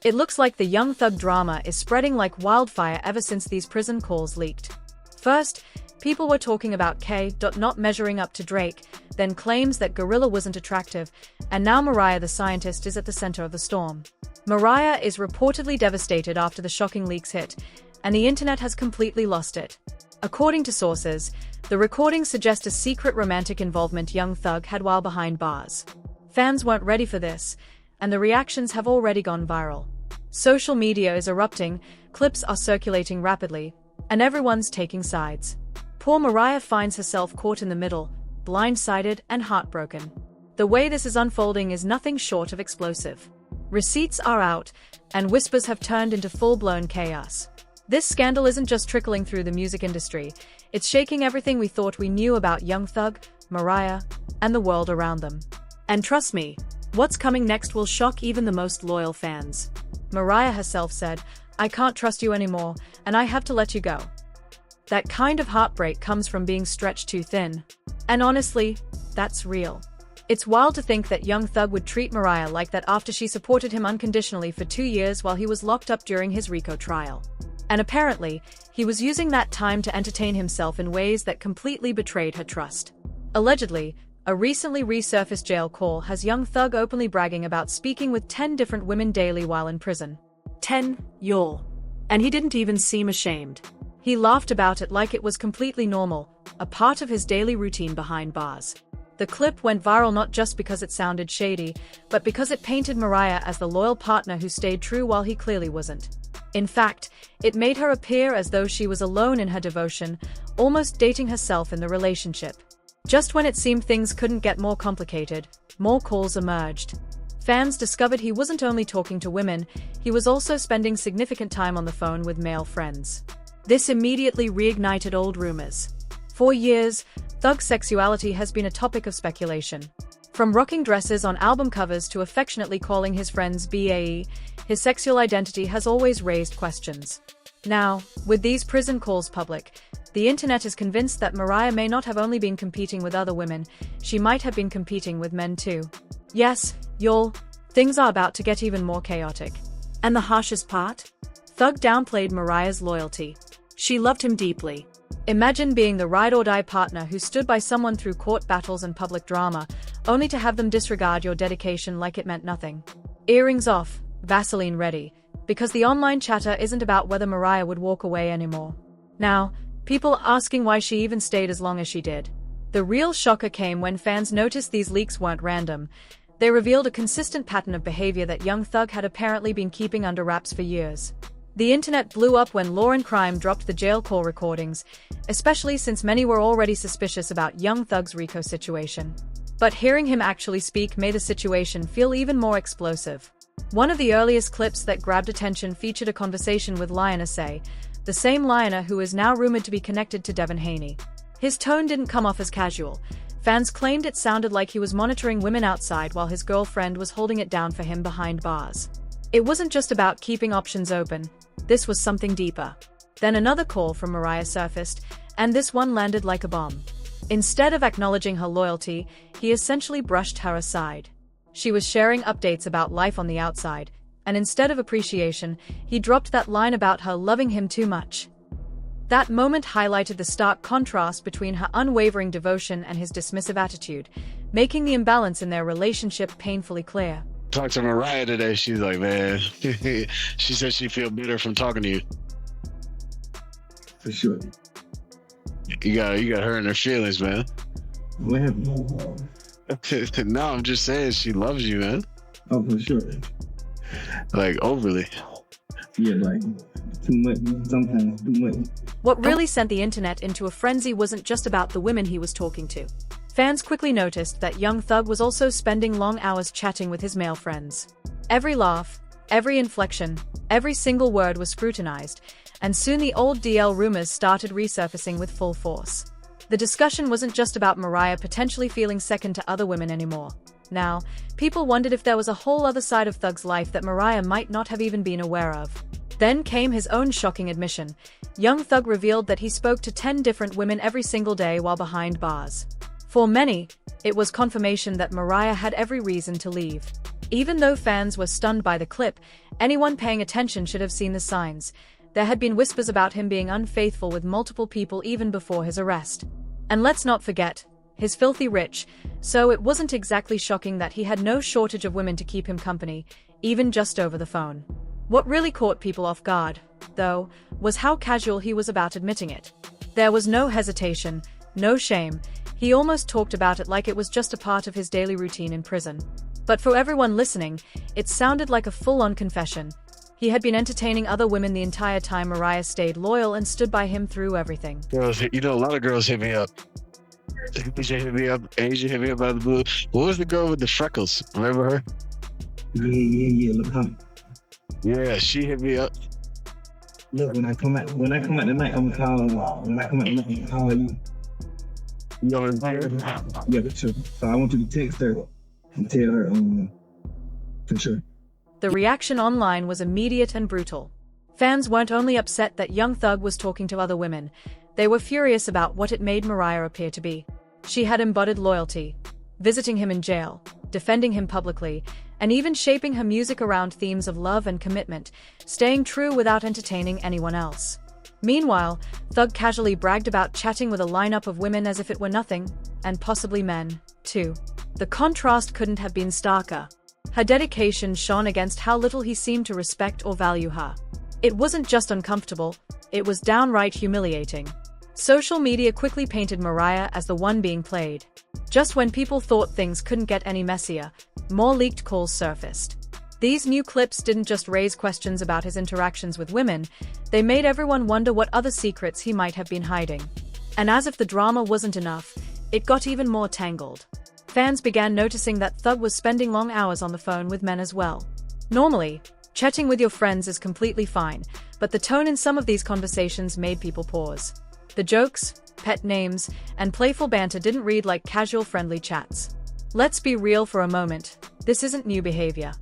It looks like the Young Thug drama is spreading like wildfire ever since these prison calls leaked. First, people were talking about K. not measuring up to Drake, then claims that Gorilla wasn't attractive, and now Mariah the Scientist is at the center of the storm. Mariah is reportedly devastated after the shocking leaks hit, and the internet has completely lost it. According to sources, the recordings suggest a secret romantic involvement Young Thug had while behind bars. Fans weren't ready for this, and the reactions have already gone viral. Social media is erupting, clips are circulating rapidly, and everyone's taking sides. Poor Mariah finds herself caught in the middle, blindsided and heartbroken. The way this is unfolding is nothing short of explosive. Receipts are out, and whispers have turned into full-blown chaos. This scandal isn't just trickling through the music industry, it's shaking everything we thought we knew about Young Thug, Mariah, and the world around them. And trust me, what's coming next will shock even the most loyal fans. Mariah herself said, "I can't trust you anymore, and I have to let you go." That kind of heartbreak comes from being stretched too thin. And honestly, that's real. It's wild to think that Young Thug would treat Mariah like that after she supported him unconditionally for 2 years while he was locked up during his RICO trial. And apparently, he was using that time to entertain himself in ways that completely betrayed her trust. Allegedly, a recently resurfaced jail call has Young Thug openly bragging about speaking with 10 different women daily while in prison. 10, y'all. And he didn't even seem ashamed. He laughed about it like it was completely normal, a part of his daily routine behind bars. The clip went viral not just because it sounded shady, but because it painted Mariah as the loyal partner who stayed true while he clearly wasn't. In fact, it made her appear as though she was alone in her devotion, almost dating herself in the relationship. Just when it seemed things couldn't get more complicated, more calls emerged. Fans discovered he wasn't only talking to women, he was also spending significant time on the phone with male friends. This immediately reignited old rumors. For years, Thug's sexuality has been a topic of speculation. From rocking dresses on album covers to affectionately calling his friends BAE, his sexual identity has always raised questions. Now, with these prison calls public, the internet is convinced that Mariah may not have only been competing with other women, she might have been competing with men too. Yes, y'all, things are about to get even more chaotic. And the harshest part? Thug downplayed Mariah's loyalty. She loved him deeply. Imagine being the ride-or-die partner who stood by someone through court battles and public drama, only to have them disregard your dedication like it meant nothing. Earrings off, Vaseline ready, because the online chatter isn't about whether Mariah would walk away anymore. Now, people asking why she even stayed as long as she did. The real shocker came when fans noticed these leaks weren't random. They revealed a consistent pattern of behavior that Young Thug had apparently been keeping under wraps for years. The internet blew up when Law and Crime dropped the jail call recordings, especially since many were already suspicious about Young Thug's RICO situation. But hearing him actually speak made the situation feel even more explosive. One of the earliest clips that grabbed attention featured a conversation with Lioness A, the same Lioness who is now rumored to be connected to Devin Haney. His tone didn't come off as casual. Fans claimed it sounded like he was monitoring women outside while his girlfriend was holding it down for him behind bars. It wasn't just about keeping options open. This was something deeper. Then another call from Mariah surfaced, and this one landed like a bomb. Instead of acknowledging her loyalty, he essentially brushed her aside. She was sharing updates about life on the outside, and instead of appreciation, he dropped that line about her loving him too much. That moment highlighted the stark contrast between her unwavering devotion and his dismissive attitude, making the imbalance in their relationship painfully clear. Talked to Mariah today. She's like, man, she said she feel bitter from talking to you. For sure. You got her in her feelings, man. What happened? No, I'm just saying she loves you, man. Oh, for sure. Like overly. Yeah, like too much. Sometimes too much. What really sent the internet into a frenzy wasn't just about the women he was talking to. Fans quickly noticed that Young Thug was also spending long hours chatting with his male friends. Every laugh, every inflection, every single word was scrutinized, and soon the old DL rumors started resurfacing with full force. The discussion wasn't just about Mariah potentially feeling second to other women anymore. Now, people wondered if there was a whole other side of Thug's life that Mariah might not have even been aware of. Then came his own shocking admission. Young Thug revealed that he spoke to 10 different women every single day while behind bars. For many, it was confirmation that Mariah had every reason to leave. Even though fans were stunned by the clip, anyone paying attention should have seen the signs. There had been whispers about him being unfaithful with multiple people even before his arrest. And let's not forget, he's filthy rich, so it wasn't exactly shocking that he had no shortage of women to keep him company, even just over the phone. What really caught people off guard, though, was how casual he was about admitting it. There was no hesitation, no shame. He almost talked about it like it was just a part of his daily routine in prison. But for everyone listening, it sounded like a full-on confession. He had been entertaining other women the entire time Mariah stayed loyal and stood by him through everything. Girls, a lot of girls hit me up. Asia hit me up. Asia hit me up out of the blue. What was the girl with the freckles? Remember her? Yeah. Look, huh? Yeah, she hit me up. Look, when I come out tonight, I'm gonna call. When I come out tonight, I'm gonna call you. You know what I'm saying? Yeah, for sure. So I want you to text her and tell her, for sure. The reaction online was immediate and brutal. Fans weren't only upset that young Thug was talking to other women, they were furious about what it made Mariah appear to be. She had embodied loyalty, visiting him in jail, defending him publicly, and even shaping her music around themes of love and commitment, staying true without entertaining anyone else. Meanwhile, Thug casually bragged about chatting with a lineup of women as if it were nothing, and possibly men, too. The contrast couldn't have been starker. Her dedication shone against how little he seemed to respect or value her. It wasn't just uncomfortable, it was downright humiliating. Social media quickly painted Mariah as the one being played. Just when people thought things couldn't get any messier, more leaked calls surfaced. These new clips didn't just raise questions about his interactions with women, they made everyone wonder what other secrets he might have been hiding. And as if the drama wasn't enough, it got even more tangled. Fans began noticing that Thug was spending long hours on the phone with men as well. Normally, chatting with your friends is completely fine, but the tone in some of these conversations made people pause. The jokes, pet names, and playful banter didn't read like casual friendly chats. Let's be real for a moment, this isn't new behavior.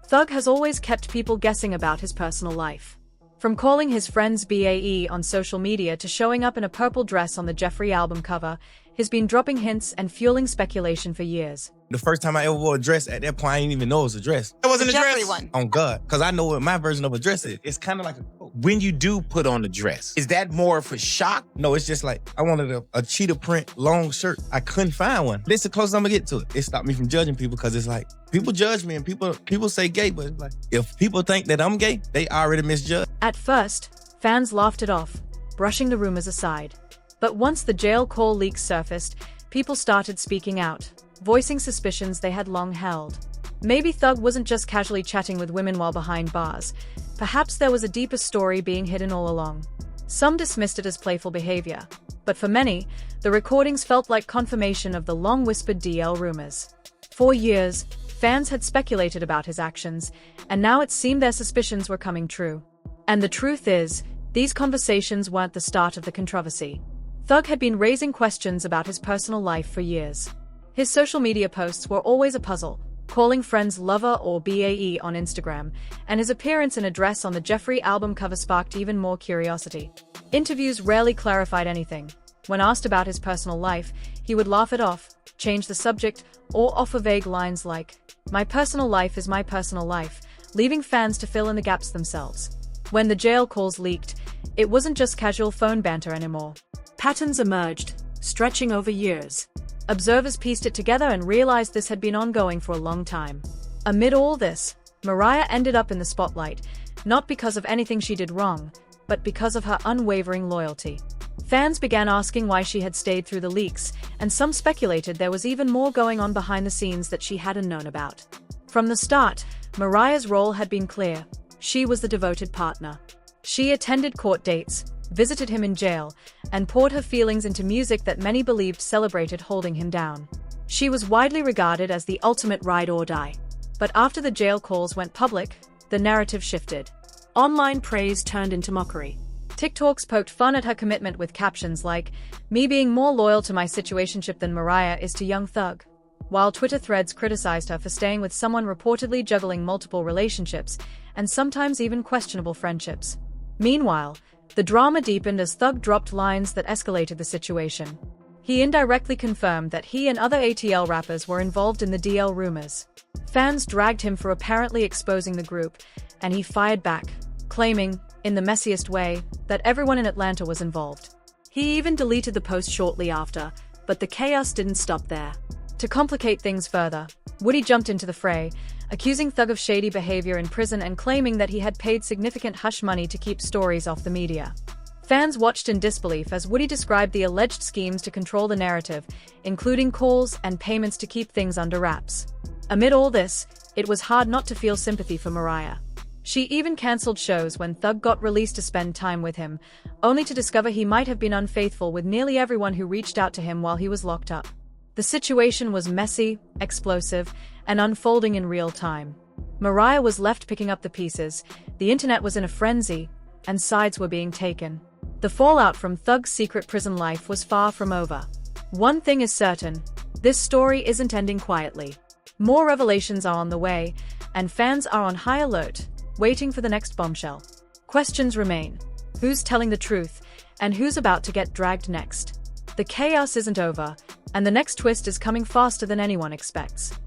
Thug has always kept people guessing about his personal life. From calling his friends BAE on social media to showing up in a purple dress on the Jeffree album cover, he's been dropping hints and fueling speculation for years. The first time I ever wore a dress, at that point, I didn't even know it was a dress. It wasn't a dress. One. On God, because I know what my version of a dress is. It's kind of like a coat. When you do put on a dress, is that more for shock? No, it's just like, I wanted a cheetah print long shirt. I couldn't find one. This is the closest I'm gonna get to it. It stopped me from judging people because it's like, people judge me and people say gay, but it's like, if people think that I'm gay, they already misjudge. At first, fans laughed it off, brushing the rumors aside. But once the jail call leaks surfaced, people started speaking out, voicing suspicions they had long held. Maybe Thug wasn't just casually chatting with women while behind bars. Perhaps there was a deeper story being hidden all along. Some dismissed it as playful behavior, but for many, the recordings felt like confirmation of the long-whispered DL rumors. For years, fans had speculated about his actions, and now it seemed their suspicions were coming true. And the truth is, these conversations weren't the start of the controversy. Thug had been raising questions about his personal life for years. His social media posts were always a puzzle, calling friends lover or BAE on Instagram, and his appearance in a dress on the Jeffree album cover sparked even more curiosity. Interviews rarely clarified anything. When asked about his personal life, he would laugh it off, change the subject, or offer vague lines like, "My personal life is my personal life," leaving fans to fill in the gaps themselves. When the jail calls leaked, it wasn't just casual phone banter anymore. Patterns emerged, stretching over years. Observers pieced it together and realized this had been ongoing for a long time. Amid all this, Mariah ended up in the spotlight, not because of anything she did wrong, but because of her unwavering loyalty. Fans began asking why she had stayed through the leaks, and some speculated there was even more going on behind the scenes that she hadn't known about. From the start, Mariah's role had been clear. She was the devoted partner. She attended court dates, visited him in jail, and poured her feelings into music that many believed celebrated holding him down. She was widely regarded as the ultimate ride or die. But after the jail calls went public, the narrative shifted. Online praise turned into mockery. TikToks poked fun at her commitment with captions like, "Me being more loyal to my situationship than Mariah is to young Thug," while Twitter threads criticized her for staying with someone reportedly juggling multiple relationships, and sometimes even questionable friendships. Meanwhile, the drama deepened as Thug dropped lines that escalated the situation. He indirectly confirmed that he and other ATL rappers were involved in the DL rumors. Fans dragged him for apparently exposing the group, and he fired back, claiming, in the messiest way, that everyone in Atlanta was involved. He even deleted the post shortly after, but the chaos didn't stop there. To complicate things further, Woody jumped into the fray, accusing Thug of shady behavior in prison and claiming that he had paid significant hush money to keep stories off the media. Fans watched in disbelief as Woody described the alleged schemes to control the narrative, including calls and payments to keep things under wraps. Amid all this, it was hard not to feel sympathy for Mariah. She even cancelled shows when Thug got released to spend time with him, only to discover he might have been unfaithful with nearly everyone who reached out to him while he was locked up. The situation was messy, explosive, and unfolding in real time. Mariah was left picking up the pieces, the internet was in a frenzy, and sides were being taken. The fallout from Thug's secret prison life was far from over. One thing is certain, this story isn't ending quietly. More revelations are on the way, and fans are on high alert, waiting for the next bombshell. Questions remain. Who's telling the truth, and who's about to get dragged next? The chaos isn't over, and the next twist is coming faster than anyone expects.